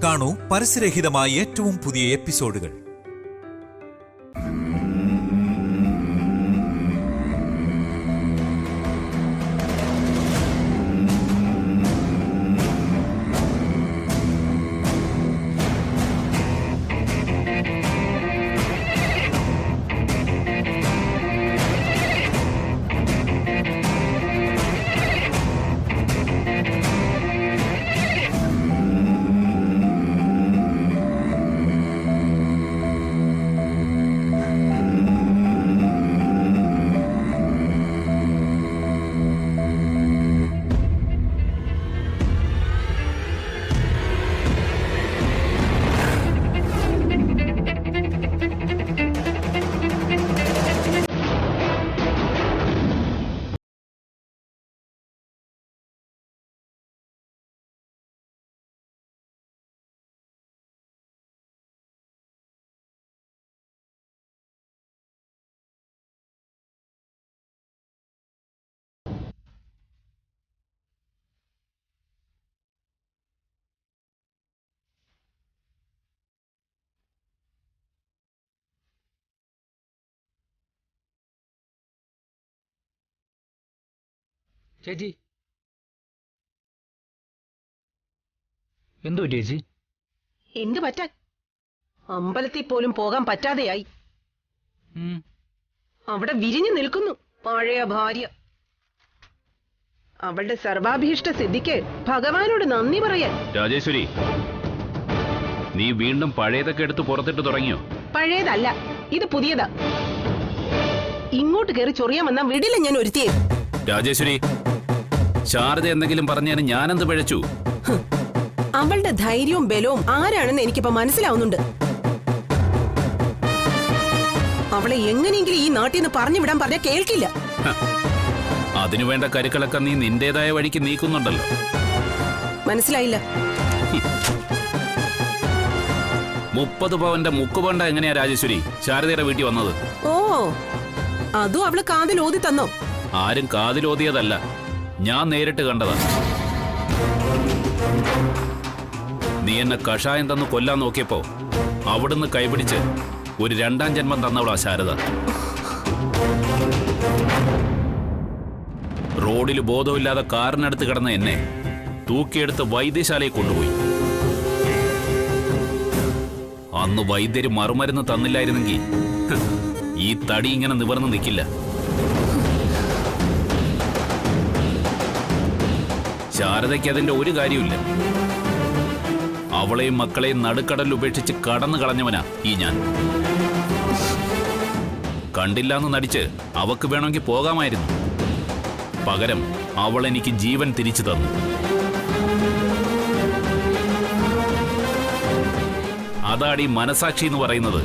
കാണൂ പരസ്യരഹിതമായ ഏറ്റവും പുതിയ എപ്പിസോഡുകൾ. ചേച്ചി, എന്തോ ചേച്ചി? എന്ത് പറ്റാൻ? അമ്പലത്തിൽ പോലും പോകാൻ പറ്റാതെയായി. അവിടെ വിരിഞ്ഞു നിൽക്കുന്നു പഴയ ഭാര്യ. അവളുടെ സർവാഭീഷ്ട സിദ്ധിക്ക് ഭഗവാനോട് നന്ദി പറയാൻ. രാജേശ്വരി, നീ വീണ്ടും പഴയതൊക്കെ എടുത്ത് പുറത്തിട്ട് തുടങ്ങിയോ? പഴയതല്ല, ഇത് പുതിയതാ. ഇങ്ങോട്ട് കയറി ചൊറിയാൻ വന്നാ വിടില്ല ഞാൻ ഒരുത്തിയെ. രാജേശ്വരി, ശാരദ എന്തെങ്കിലും പറഞ്ഞാൽ ഞാനെന്ത് പിഴച്ചു? അവളുടെ ധൈര്യവും ബലവും ആരാണെന്ന് എനിക്കിപ്പോ മനസ്സിലാവുന്നുണ്ട്. അവളെ എങ്ങനെയെങ്കിലും ഈ നാട്ടിൽ നിന്ന് പറഞ്ഞു വിടാൻ പറഞ്ഞാൽ കേൾക്കില്ല. അതിനുവേണ്ട കരുക്കളൊക്കെ നീ നിന്റേതായ വഴിക്ക് നീക്കുന്നുണ്ടല്ലോ. മനസ്സിലായില്ല. 30 പവന്റെ മുക്കുപണ്ട എങ്ങനെയാ രാജേശ്വരി ശാരദയുടെ വീട്ടിൽ വന്നത്? ഓ, അതും അവള് കാതിൽ ഓതി തന്നോ? ആരും കാതിലോതിയതല്ല, ഞാൻ നേരിട്ട് കണ്ടതാ. നീ എന്നെ കഷായം തന്ന് കൊല്ലാൻ നോക്കിയപ്പോ അവിടുന്ന് കൈപിടിച്ച് ഒരു 2ാം ജന്മം തന്നവളാ ശാരദ. റോഡിൽ ബോധമില്ലാതെ കാറിനടുത്ത് കിടന്ന എന്നെ തൂക്കിയെടുത്ത് വൈദ്യശാലയിൽ കൊണ്ടുപോയി. അന്ന് വൈദ്യര് മറുമരുന്ന് തന്നില്ലായിരുന്നെങ്കിൽ ഈ തടി ഇങ്ങനെ നിവർന്ന് നിൽക്കില്ല. ശാരദയ്ക്ക് അതിന്റെ ഒരു കാര്യമില്ല. അവളെയും മക്കളെയും നടുക്കടലിൽ ഉപേക്ഷിച്ച് കടന്നു കളഞ്ഞവനാ ഈ ഞാൻ. കണ്ടില്ലാന്ന് നടിച്ച് അവക്ക് വേണമെങ്കിൽ പോകാമായിരുന്നു. പകരം അവൾ എനിക്ക് ജീവൻ തിരിച്ചു തന്നു. അതാടി മനസാക്ഷി എന്ന് പറയുന്നത്.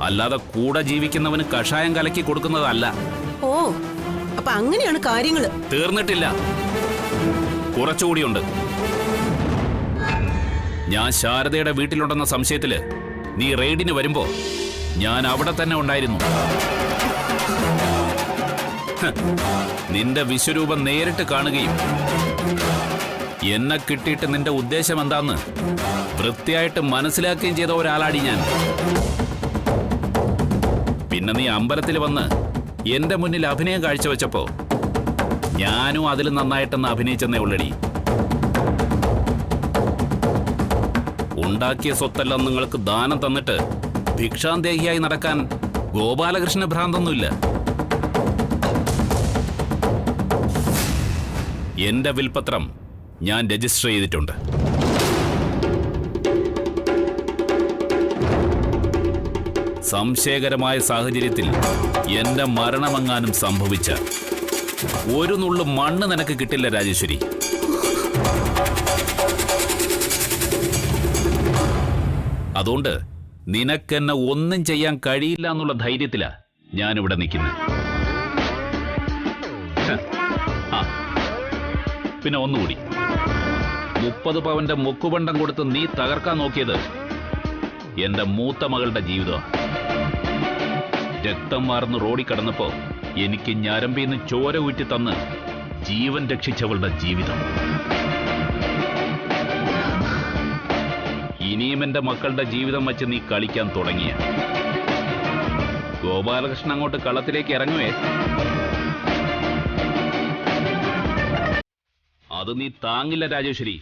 അല്ലാതെ കൂടെ ജീവിക്കുന്നവന് കഷായം കലക്കി കൊടുക്കുന്നതല്ല. ഓ, അപ്പൊ അങ്ങനെയാണ് കാര്യങ്ങള്. തീർന്നിട്ടില്ല, കുറച്ചുകൂടിയുണ്ട്. ഞാൻ ശാരദയുടെ വീട്ടിലുണ്ടെന്ന സംശയത്തില് നീ റെയ്ഡിന് വരുമ്പോ ഞാൻ അവിടെ തന്നെ ഉണ്ടായിരുന്നു. നിന്റെ വിശ്വരൂപം നേരിട്ട് കാണുകയും എന്നെ കിട്ടിയിട്ട് നിന്റെ ഉദ്ദേശം എന്താന്ന് വൃത്തിയായിട്ട് മനസ്സിലാക്കുകയും ചെയ്ത ഒരാളാടി ഞാൻ. പിന്നെ നീ അമ്പലത്തിൽ വന്ന് എന്റെ മുന്നിൽ അഭിനയം കാഴ്ചവെച്ചപ്പോ ഞാനും അതിൽ നന്നായിട്ടെന്ന് അഭിനയിച്ചെന്നേ ഉള്ളടി. ഉണ്ടാക്കിയ സ്വത്തെല്ലാം നിങ്ങൾക്ക് ദാനം തന്നിട്ട് ഭിക്ഷാന്തേഹിയായി നടക്കാൻ ഗോപാലകൃഷ്ണ ഭ്രാന്തൊന്നുമില്ല. എന്റെ വിൽപത്രം ഞാൻ രജിസ്റ്റർ ചെയ്തിട്ടുണ്ട്. സംശയകരമായ സാഹചര്യത്തിൽ എന്റെ മരണമെങ്ങാനും സംഭവിച്ച ഒരു നുള്ളു മണ്ണ് നിനക്ക് കിട്ടില്ല രാജേശ്വരി. അതുകൊണ്ട് നിനക്കെന്നെ ഒന്നും ചെയ്യാൻ കഴിയില്ല എന്നുള്ള ധൈര്യത്തിലാ ഞാനിവിടെ നിൽക്കുന്നത്. പിന്നെ ഒന്നുകൂടി, 30 പവന്റെ മുക്കുപണ്ടം കൊടുത്ത് നീ തകർക്കാൻ നോക്കിയത് എന്റെ മൂത്ത മകളുടെ ജീവിതമാണ്. രക്തം മാർന്ന് റോഡിൽ കടന്നപ്പോ എനിക്ക് ഞരമ്പീന്ന് ചോര ഊറ്റി തന്ന് ജീവൻ രക്ഷിച്ചവളുടെ ജീവിതം. അവനവന്റെ മക്കളുടെ ജീവിതം വച്ച് നീ കളിക്കാൻ തുടങ്ങിയ ഗോപാലകൃഷ്ണൻ അങ്ങോട്ട് കളത്തിലേക്ക് ഇറങ്ങുവേ. അത് നീ താങ്ങില്ല രാജേശ്വരി.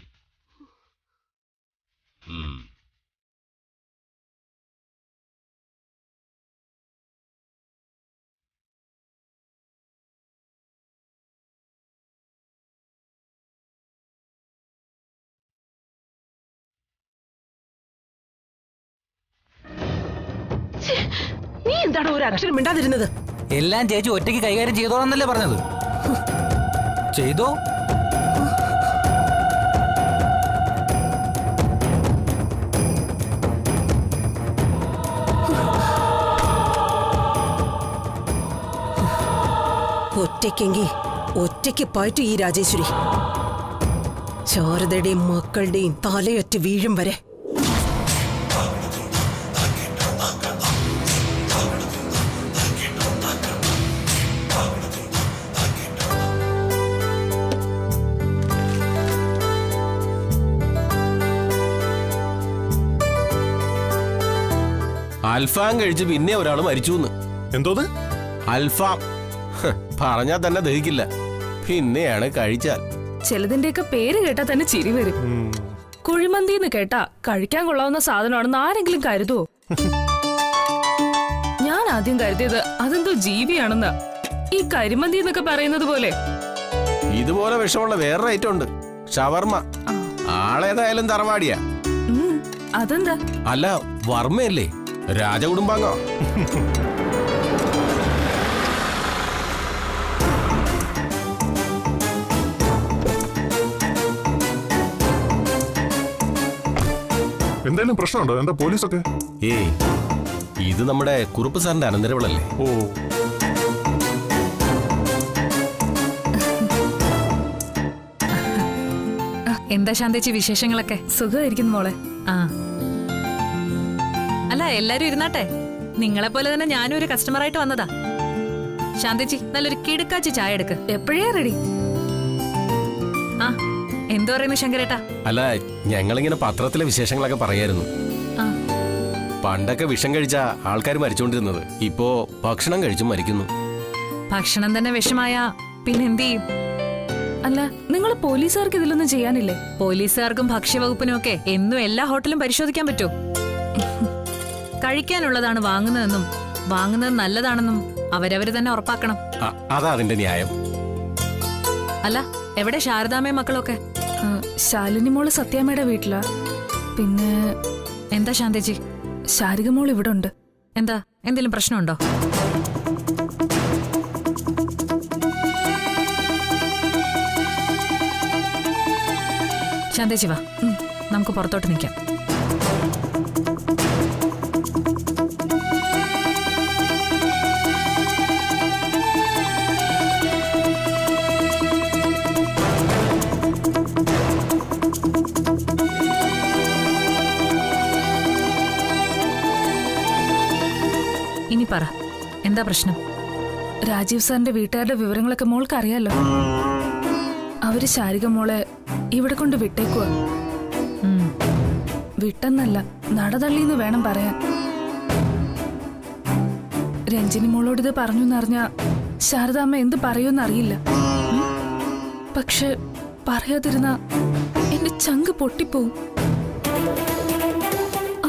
നീ എന്താണ് ഒരു അക്ഷരം മിണ്ടാതിരുന്നത്? എല്ലാം ചേച്ചി ഒറ്റയ്ക്ക് കൈകാര്യം ചെയ്തോളന്നല്ലേ പറഞ്ഞത്? ചെയ്തോ. ഒറ്റയ്ക്കെങ്കിൽ ഒറ്റയ്ക്ക് പോയിട്ട് ഈ രാജേശ്വരി ശാരദയുടെയും മക്കളുടെയും തലയൊറ്റ വീഴും വരെ. അൽഫാം കഴിച്ച് പിന്നെ ഒരാൾ മരിച്ചു. എന്തോന്ന്? അൽഫാം പറഞ്ഞാൽ തന്നെ ദഹിക്കില്ല, പിന്നെയാണ് കഴിച്ചാൽ. ചിലതിന്റെയൊക്കെ പേര് കേട്ടാ തന്നെ ചിരി വരും. കുഴിമന്തി എന്ന് കേട്ടാ കഴിക്കാൻ കൊള്ളാവുന്ന സാധനമാണെന്ന് ആരെങ്കിലും കരുതുവോ? ഞാൻ ആദ്യം കരുതിയത് അതെന്തോ ജീവിയാണെന്നാ. ഈ കരിമന്തി എന്നൊക്കെ പറയുന്നത് പോലെ. ഇതുപോലെ വിഷമുള്ള വേറൊരു ഐറ്റം ഉണ്ട്, ഷവർമ്മ. ആളേതായാലും തറവാടിയാ. അതെന്താ? അല്ല, വർമ്മയല്ലേ, രാജകുടുംബാംഗോ. എന്തായാലും പ്രശ്നമുണ്ടോ? എന്താ പോലീസൊക്കെ? ഏയ്, ഇത് നമ്മുടെ കുറുപ്പ് സാറിന്റെ അനന്തരവളല്ലേ. ഓ, എന്താ ശാന്തേച്ചി വിശേഷങ്ങളൊക്കെ? സുഖമായിരിക്കുന്നു മോളെ. ആ, അല്ല എല്ലാരും ഇരുന്നാട്ടെ. നിങ്ങളെ പോലെ തന്നെ ഞാനും ഒരു കസ്റ്റമറായിട്ട് വന്നതാ. ശാന്തേച്ചി നല്ലൊരു കിടുക്കാച്ചി ചായ എടുക്ക്. എപ്പോഴേ റെഡി. ആ, എന്തു പറയുന്നു ശങ്കരേട്ടാ? അല്ല, ഞങ്ങളിങ്ങനെ പത്രത്തിലെ വിശേഷങ്ങളൊക്കെ പറയായിരുന്നു. ആ, പണ്ടൊക്കെ വിഷം കഴിച്ച ആൾക്കാർ മരിച്ചോണ്ടിരുന്നത് ഇപ്പോ ഭക്ഷണം കഴിച്ചും മരിക്കുന്നു. ഭക്ഷണം തന്നെ വിഷമായ പിന്നെന്ത് ചെയ്യും? അല്ല, നിങ്ങൾ പോലീസുകാർക്ക് ഇതിലൊന്നും ചെയ്യാനില്ലേ? പോലീസുകാർക്കും ഭക്ഷ്യവകുപ്പിനും ഒക്കെ എന്നും എല്ലാ ഹോട്ടലും പരിശോധിക്കാൻ പറ്റുമോ? കഴിക്കാനുള്ളതാണ് വാങ്ങുന്നതെന്നും വാങ്ങുന്നത് നല്ലതാണെന്നും അവരവര് തന്നെ ഉറപ്പാക്കണം. അതാ അതിന്റെ ന്യായം. അല്ല, എവിടെ ശാരദാമ്മയും മക്കളൊക്കെ? ശാലിനി മോള് സത്യാമ്മയുടെ വീട്ടിലാ. പിന്നെ എന്താ ശാന്തേച്ചി? ശാരിക മോൾ ഇവിടെ ഉണ്ട്. എന്താ, എന്തെങ്കിലും പ്രശ്നമുണ്ടോ? ശാന്തേച്ചി വാ, നമുക്ക് പുറത്തോട്ട് നിൽക്കാം. ഇനി പറ, എന്താ പ്രശ്നം? രാജീവ് സാറിന്റെ വീട്ടുകാരുടെ വിവരങ്ങളൊക്കെ മോൾക്ക് അറിയാലോ. അവര് ശാരിക മോളെ ഇവിടെ കൊണ്ട് വിട്ടേക്കുവാ. വിട്ടെന്നല്ല, നടതള്ളിന്ന് വേണം പറയാൻ. രഞ്ജിനി മോളോട് ഇത് പറഞ്ഞു എന്നറിഞ്ഞ ശാരദാമ്മ എന്ത് പറയൂന്നറിയില്ല. പക്ഷെ പറയാതിരുന്ന എന്റെ ചങ്ക് പൊട്ടിപ്പോവും.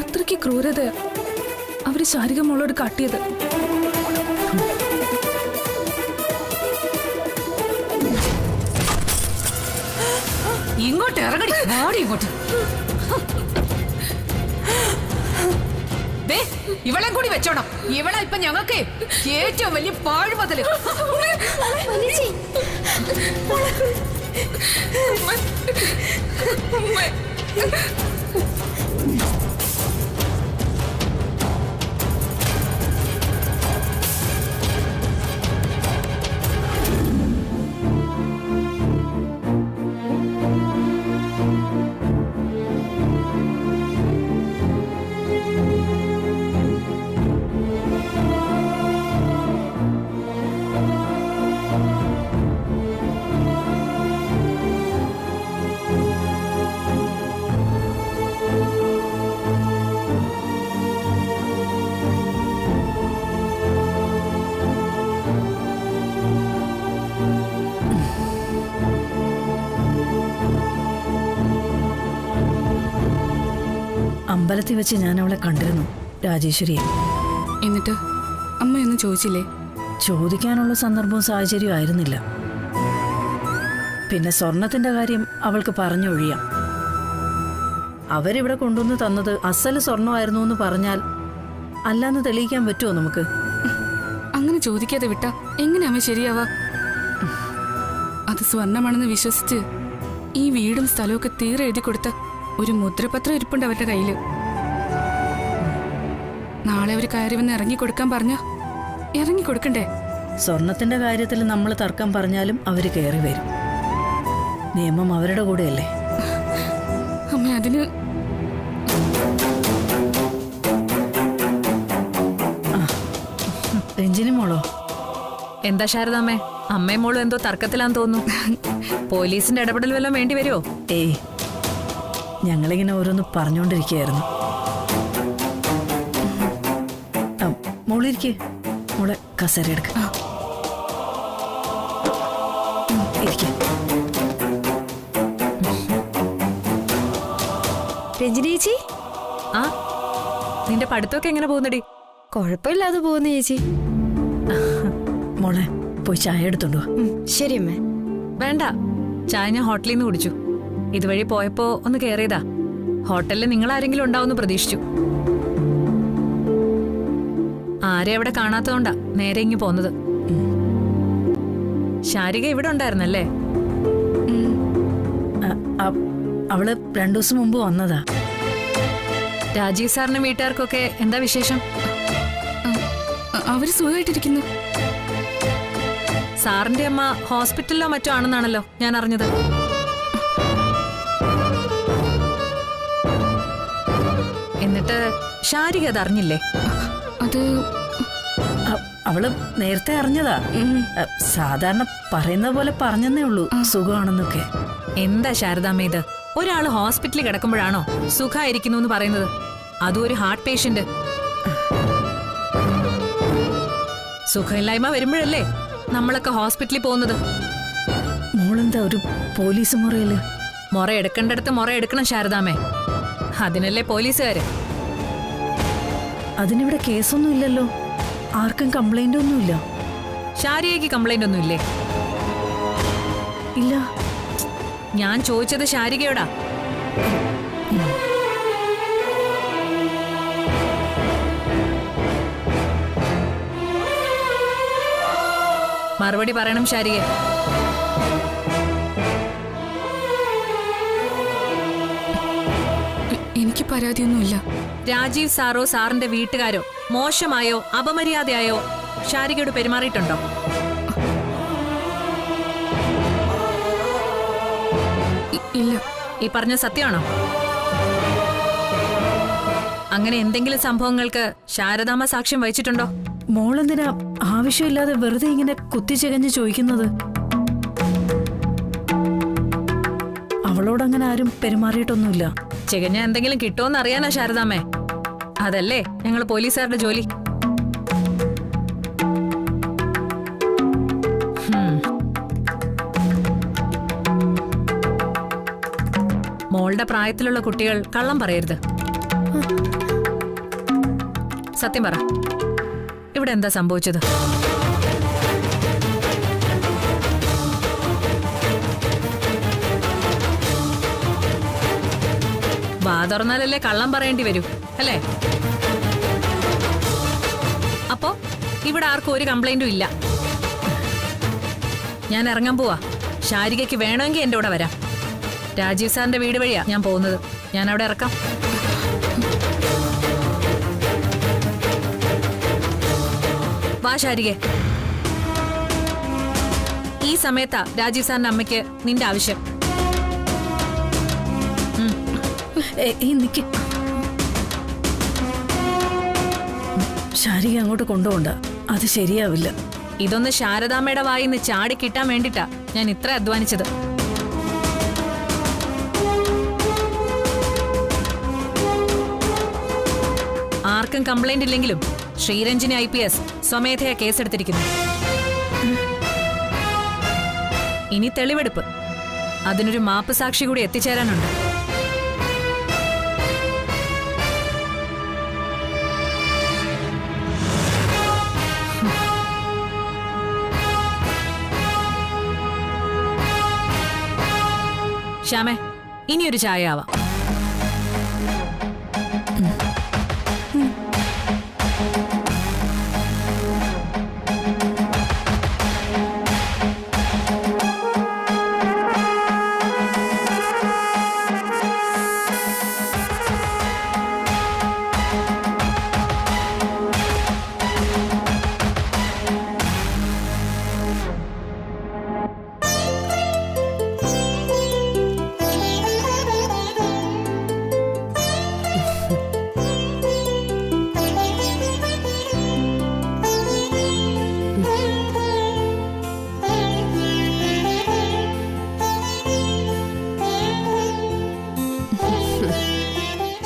അത്രയ്ക്ക് ക്രൂരത അവര് ശാരിക മോളോട് കാട്ടിയത്. ഇങ്ങോട്ട് ഇറങ്ങടി, ആടി ഇങ്ങോട്ട്. ഇവളെ കൂടി വെച്ചോണം. ഇവളെ ഇപ്പൊ ഞങ്ങൾക്ക് ഏറ്റവും വലിയ പാഴ്മതല്. അമ്പലത്തിൽ വെച്ച് ഞാൻ അവളെ കണ്ടിരുന്നു, രാജേശ്വരിയെ. എന്നിട്ട് അമ്മയൊന്നും ചോദിച്ചില്ലേ? ചോദിക്കാനുള്ള സന്ദർഭവും സാഹചര്യവും ആയിരുന്നില്ല. പിന്നെ സ്വർണത്തിന്റെ കാര്യം അവൾക്ക് പറഞ്ഞൊഴിയാം. അവരിവിടെ കൊണ്ടുവന്ന് തന്നത് അസല് സ്വർണമായിരുന്നു എന്ന് പറഞ്ഞാൽ അല്ലാന്ന് തെളിയിക്കാൻ പറ്റുമോ നമുക്ക്? അങ്ങനെ ചോദിക്കാതെ വിട്ടാ എങ്ങനെ അമ്മ ശരിയാവാ? അത് സ്വർണമാണെന്ന് വിശ്വസിച്ച് ഈ വീടും സ്ഥലവും തീരെ എഴുതി കൊടുത്ത ഒരു മുദ്രപത്രം ഇരിപ്പുണ്ട് അവരുടെ കയ്യില്. നാളെ അവർ കയറി വന്ന് ഇറങ്ങിക്കൊടുക്കാൻ പറഞ്ഞ ഇറങ്ങിക്കൊടുക്കണ്ടേ? സ്വർണത്തിന്റെ കാര്യത്തിൽ നമ്മൾ തർക്കം പറഞ്ഞാലും അവര് കയറി വരും. നിയമം അവരുടെ കൂടെയല്ലേ. അമ്മ അതിന് രഞ്ജിനി മോളോ? എന്താ ശാരദാമ്മേ, അമ്മയും മോളും എന്തോ തർക്കത്തിലാന്ന് തോന്നുന്നു. പോലീസിന്റെ ഇടപെടൽ വല്ലതും വേണ്ടി വരുമോ? ഏയ്, ഞങ്ങളിങ്ങനെ ഓരോന്ന് പറഞ്ഞുകൊണ്ടിരിക്കുകയായിരുന്നു. മോളിരിക്കെ, മോളെ കസേര എടുക്ക. ഇരിക്കെ. രഞ്ജിനി ചേച്ചി, ആ, നിന്റെ പഠിത്തമൊക്കെ എങ്ങനെ പോകുന്നടി? കുഴപ്പമില്ലാതെ പോകുന്നു ചേച്ചി. മോളെ പോയി ചായ എടുത്തോണ്ടോ? ശരി അമ്മേ. വേണ്ട, ചായ ഞാൻ ഹോട്ടലിൽ നിന്ന് കുടിച്ചു. ഇതുവഴി പോയപ്പോ ഒന്ന് കയറിയതാ. ഹോട്ടലിൽ നിങ്ങൾ ആരെങ്കിലും ഉണ്ടാവുമെന്ന് പ്രതീക്ഷിച്ചു. ആരെ അവിടെ കാണാത്തതുകൊണ്ടാ നേരെ ഇങ്ങ് പോന്നത്. ശാരിക ഇവിടെ ഉണ്ടായിരുന്നല്ലേ? അവള് 2 ദിവസം മുമ്പ് വന്നതാ. രാജീവ് സാറിനും വീട്ടുകാർക്കൊക്കെ എന്താ വിശേഷം? അവര് സുഖമായിട്ടിരിക്കുന്നു. സാറിന്റെ അമ്മ ഹോസ്പിറ്റലിലോ മറ്റോ ആണെന്നാണല്ലോ ഞാൻ അറിഞ്ഞത്. എന്നിട്ട് ശാരിക അത് അറിഞ്ഞില്ലേ? അത് അവള് നേരത്തെ അറിഞ്ഞതാ. സാധാരണ പറയുന്ന പോലെ പറഞ്ഞെന്നേ ഉള്ളൂ സുഖമാണെന്നൊക്കെ. എന്താ ശാരദാമ്മ ഇത്? ഒരാള് ഹോസ്പിറ്റലിൽ കിടക്കുമ്പോഴാണോ സുഖമായിരിക്കുന്നു എന്ന് പറയുന്നത്? അതും ഒരു ഹാർട്ട് പേഷ്യന്റ്. സുഖമില്ലായ്മ വരുമ്പോഴല്ലേ നമ്മളൊക്കെ ഹോസ്പിറ്റലിൽ പോകുന്നത്. മോളെന്താ ഒരു പോലീസ് മുറയില്? മുറ എടുക്കേണ്ടടുത്ത് മുറ എടുക്കണം ശാരദാമ്മേ. അതിനല്ലേ പോലീസുകാര്. അതിനിവിടെ കേസൊന്നും ഇല്ലല്ലോ. ആർക്കും കംപ്ലൈന്റ് ഒന്നുമില്ല. ശാരികയ്ക്ക് കംപ്ലൈന്റ് ഒന്നും ഇല്ലേ? ഇല്ല. ഞാൻ ചോദിച്ചത് ശാരികയോടാ. മറുപടി പറയണം ശാരിക. എനിക്ക് പരാതിയൊന്നുമില്ല. രാജീവ് സാറോ സാറിന്റെ വീട്ടുകാരോ മോശമായോ അപമര്യാദയായോ ശാരികയോട് പെരുമാറിയിട്ടുണ്ടോ? ഇല്ല. ഈ പറഞ്ഞ സത്യമാണോ? അങ്ങനെ എന്തെങ്കിലും സംഭവങ്ങൾക്ക് ശാരദാമ്മ സാക്ഷ്യം വഹിച്ചിട്ടുണ്ടോ? മോളെന്തിനാ ആവശ്യമില്ലാതെ വെറുതെ ഇങ്ങനെ കുത്തിച്ചകഞ്ഞ് ചോദിക്കുന്നത്? അവളോടങ്ങനെ ആരും പെരുമാറിയിട്ടൊന്നുമില്ല. ചികഞ്ഞ എന്തെങ്കിലും കിട്ടുമെന്ന് അറിയാനാ ശാരദാമ്മേ. അതല്ലേ ഞങ്ങൾ പോലീസുകാരുടെ ജോലി. മോളുടെ പ്രായത്തിലുള്ള കുട്ടികൾ കള്ളം പറയരുത്. സത്യം പറ, ഇവിടെ എന്താ സംഭവിച്ചത്? വാ തുറന്നാലല്ലേ കള്ളം പറയേണ്ടി വരൂ, അല്ലേ? അപ്പോ ഇവിടെ ആർക്കും ഒരു കംപ്ലൈന്റും ഇല്ല. ഞാൻ ഇറങ്ങാൻ പോവാ. ശാരികയ്ക്ക് വേണമെങ്കിൽ എന്റെ കൂടെ വരാം. രാജീവ് സാറിന്റെ വീട് വഴിയാ ഞാൻ പോകുന്നത്. ഞാൻ അവിടെ ഇറക്കാം. വാ ശാരികെ. ഈ സമയത്താ രാജീവ് സാറിന്റെ അമ്മയ്ക്ക് നിന്റെ ആവശ്യം. ശാരിക അങ്ങോട്ട് കൊണ്ടുപോണ്ട, അത് ശരിയാവില്ല. ഇതൊന്ന് ശാരദാമ്മയുടെ വായിന്ന് ചാടി കിട്ടാൻ വേണ്ടിട്ടാ ഞാൻ ഇത്ര അധ്വാനിച്ചത്. ആർക്കും കംപ്ലൈന്റ് ഇല്ലെങ്കിലും ശ്രീരഞ്ജിനി IPS സ്വമേധയാ കേസെടുത്തിരിക്കുന്നു. ഇനി തെളിവെടുപ്പ്. അതിനൊരു മാപ്പ് സാക്ഷി കൂടി എത്തിച്ചേരാനുണ്ട്. ശ്യാമേ, ഇനിയൊരു ചായ ആവാം.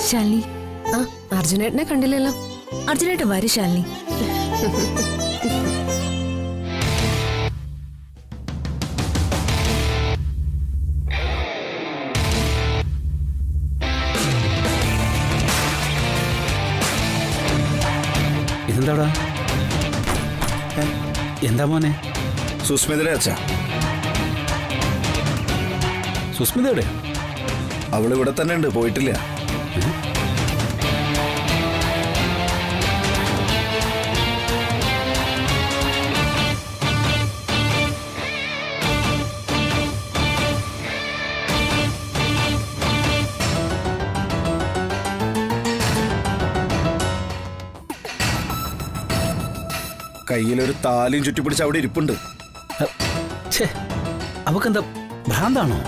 ശാലിനി, ആ അർജുനേട്ടനെ കണ്ടില്ലല്ലോ. അർജുനായിട്ട് വരും ശാലിനി. ഇതെന്താടാ? എന്താ മോനെ? സുസ്മിതയുടെ അച്ഛ. സുസ്മിത എവിടെ? അവളിവിടെ തന്നെ ഉണ്ട്, പോയിട്ടില്ല. കയ്യിലൊരു താലിയും ചുറ്റിപ്പിടിച്ച് അവിടെ ഇരിപ്പുണ്ട്. അവക്കെന്താ ഭ്രാന്താണോ?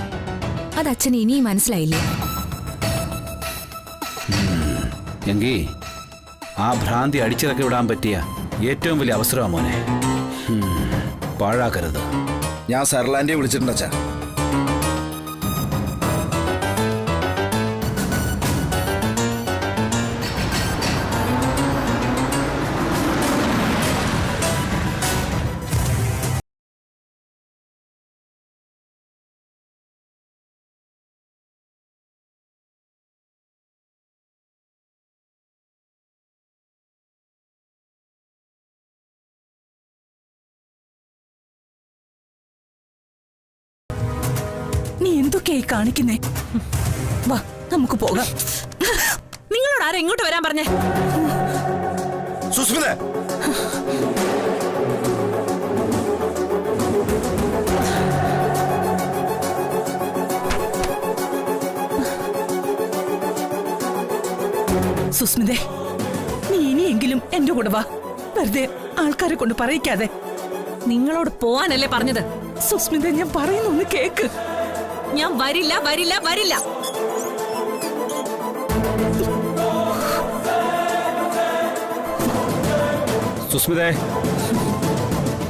അത് അച്ഛന് ഇനിയും മനസ്സിലായില്ലേ? എങ്കി ആ ഭ്രാന്തി അടിച്ചിറക്കി വിടാൻ പറ്റിയ ഏറ്റവും വലിയ അവസരമാണ് മോനെ. പാഴാക്കരുത്. ഞാൻ സർലാൻഡിയെ വിളിച്ചിട്ടുണ്ട് അച്ഛാ. നീ എന്തൊക്കെയായി കാണിക്കുന്നേ? വാ, നമുക്ക് പോകാം. നിങ്ങളോട് ആരാ ഇങ്ങോട്ട് വരാൻ പറഞ്ഞേ? സുസ്മിത, സുസ്മിതേ, നീ ഇനിയെങ്കിലും എന്റെ കൂടെ വാ. വെറുതെ ആൾക്കാരെ കൊണ്ട് പറയിക്കാതെ. നിങ്ങളോട് പോവാനല്ലേ പറഞ്ഞത്? സുസ്മിത, ഞാൻ പറയുന്നൊന്ന് കേക്ക്. ഞാൻ വരില്ല, വരില്ല, വരില്ല. സുസ്മിതേ,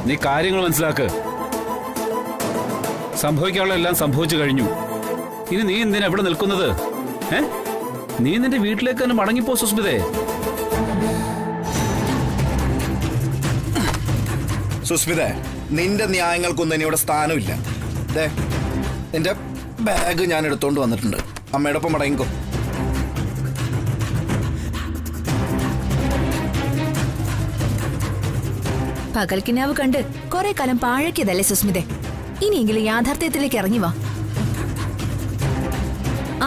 നീ കാര്യങ്ങൾ മനസ്സിലാക്ക്. സംഭവിക്കാനുള്ള എല്ലാം സംഭവിച്ചു കഴിഞ്ഞു. ഇനി നീ എന്തിനാ എവിടെ നിൽക്കുന്നത്? നീ നിന്റെ വീട്ടിലേക്ക് തന്നെ മടങ്ങിപ്പോ സുസ്മിതേ. സുസ്മിത, നിന്റെ ന്യായങ്ങൾക്കൊന്നും ഇനി ഇവിടെ സ്ഥാനമില്ല. നിന്റെ ബാഗ് ഞാൻ എടുത്തോണ്ട് വന്നിട്ടുണ്ട്. അമ്മയുടെ ഒപ്പം മടങ്ങിക്കോ. പകൽക്കിനാവ് കണ്ട് കുറെ കാലം പാഴക്കിയതല്ലേ സുസ്മിതേ? ഇനിയെങ്കിലും യാഥാർത്ഥ്യത്തിലേക്ക് ഇറങ്ങി വാ.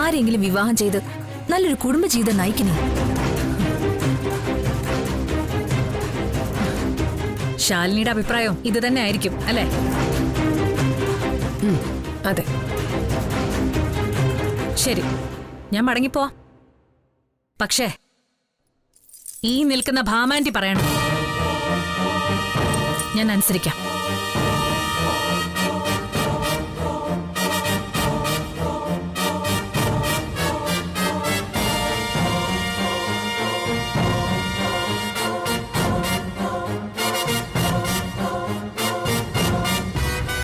ആരെങ്കിലും വിവാഹം ചെയ്ത് നല്ലൊരു കുടുംബജീവിതം നയിക്കുന്നേ. ശാലിനിയുടെ അഭിപ്രായം ഇത് തന്നെ ആയിരിക്കും അല്ലേ? അതെ. ശരി, ഞാൻ മടങ്ങിപ്പോവാ. പക്ഷേ ഈ നിൽക്കുന്ന ഭാമാൻറ്റി പറയണം, ഞാൻ അനുസരിക്കാം.